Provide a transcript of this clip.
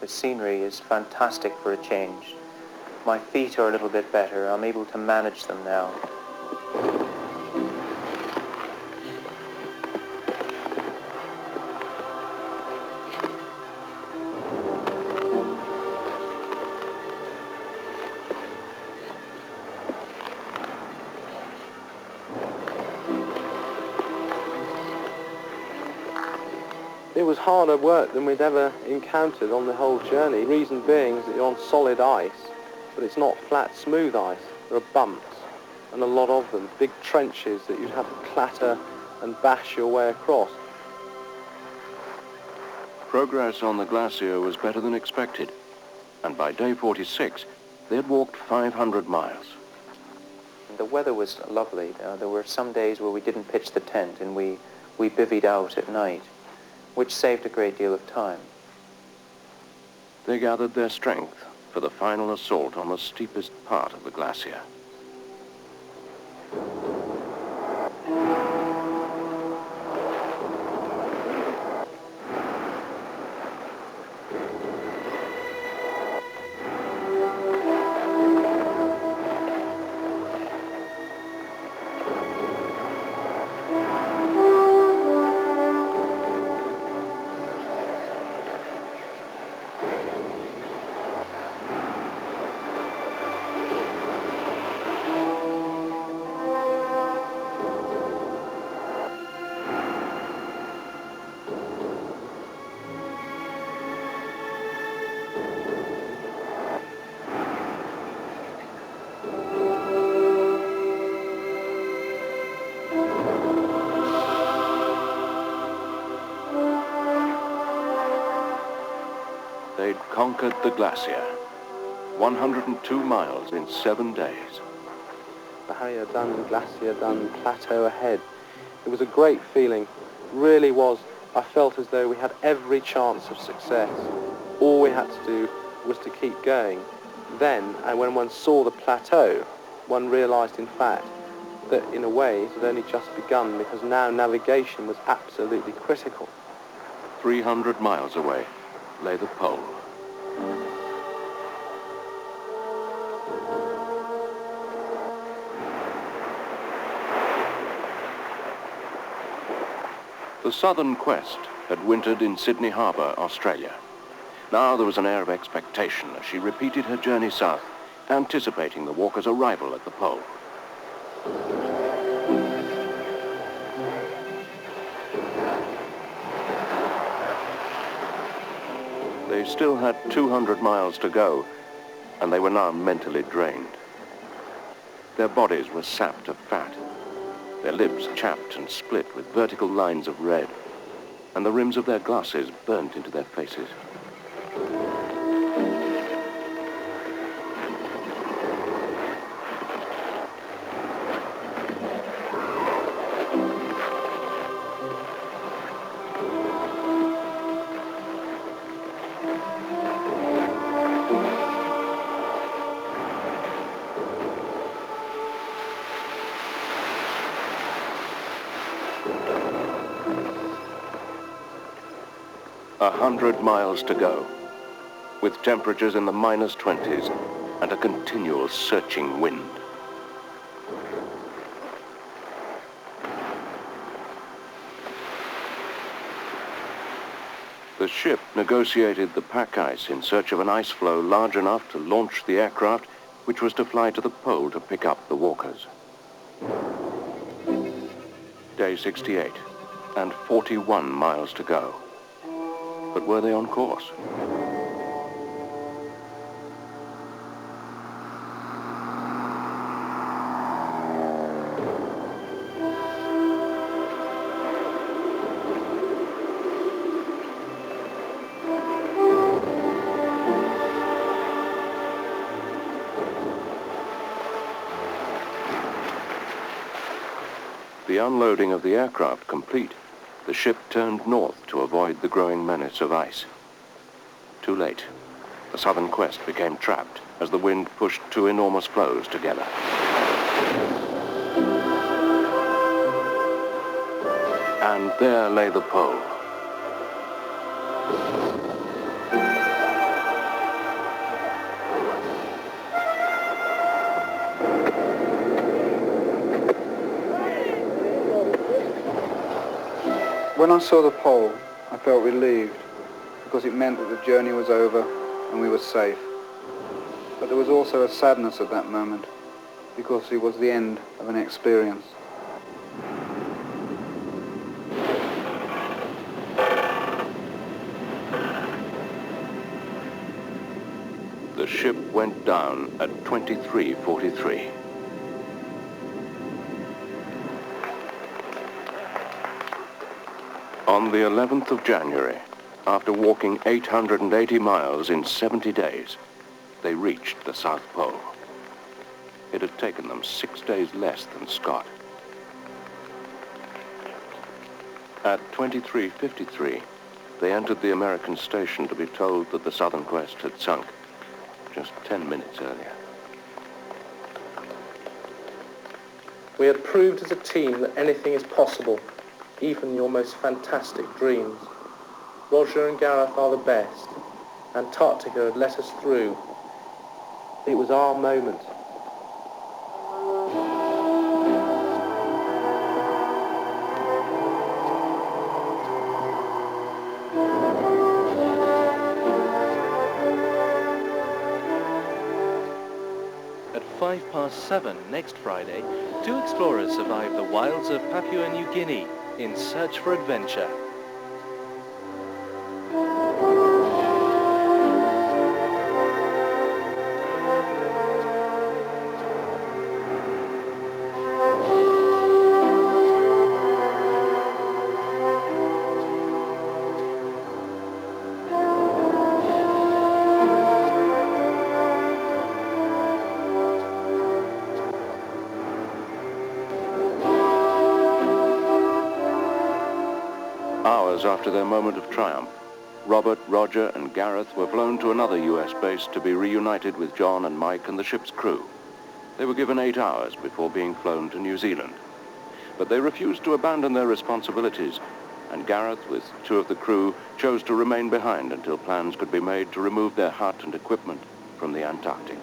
The scenery is fantastic for a change. My feet are a little bit better. I'm able to manage them now. It was harder work than we'd ever encountered on the whole journey. Reason being is that you're on solid ice, but it's not flat, smooth ice. There are bumps, and a lot of them, big trenches that you'd have to clatter and bash your way across. Progress on the glacier was better than expected, and by day 46, they had walked 500 miles. The weather was lovely. There were some days where we didn't pitch the tent and we bivvied out at night, which saved a great deal of time. They gathered their strength for the final assault on the steepest part of the glacier. They'd conquered the glacier, 102 miles in 7 days. Barrier done, glacier done, plateau ahead. It was a great feeling, it really was. I felt as though we had every chance of success. All we had to do was to keep going. Then, and when one saw the plateau, one realised in fact that in a way it had only just begun, because now navigation was absolutely critical. 300 miles away lay the pole. The Southern Quest had wintered in Sydney Harbour, Australia. Now there was an air of expectation as she repeated her journey south, anticipating the walkers' arrival at the pole. They still had 200 miles to go, and they were now mentally drained. Their bodies were sapped of fat, their lips chapped and split with vertical lines of red, and the rims of their glasses burnt into their faces. A 100 miles to go, with temperatures in the -20s and a continual searching wind. The ship negotiated the pack ice in search of an ice floe large enough to launch the aircraft which was to fly to the pole to pick up the walkers. Day 68, and 41 miles to go. But were they on course? The unloading of the aircraft complete, the ship turned north to avoid the growing menace of ice. Too late. The Southern Quest became trapped as the wind pushed two enormous floes together. And there lay the pole. When I saw the pole, I felt relieved because it meant that the journey was over and we were safe. But there was also a sadness at that moment because it was the end of an experience. The ship went down at 23:43. On the 11th of January, after walking 880 miles in 70 days, they reached the South Pole. It had taken them 6 days less than Scott. At 23:53, they entered the American station to be told that the Southern Quest had sunk just 10 minutes earlier. We had proved as a team that anything is possible, even your most fantastic dreams. Roger and Gareth are the best. Antarctica had let us through. It was our moment. At 7:05 next Friday, 2 explorers survived the wilds of Papua New Guinea in search for adventure. Hours after their moment of triumph, Robert, Roger, and Gareth were flown to another U.S. base to be reunited with John and Mike and the ship's crew. They were given 8 hours before being flown to New Zealand. But they refused to abandon their responsibilities, and Gareth, with 2 of the crew, chose to remain behind until plans could be made to remove their hut and equipment from the Antarctic.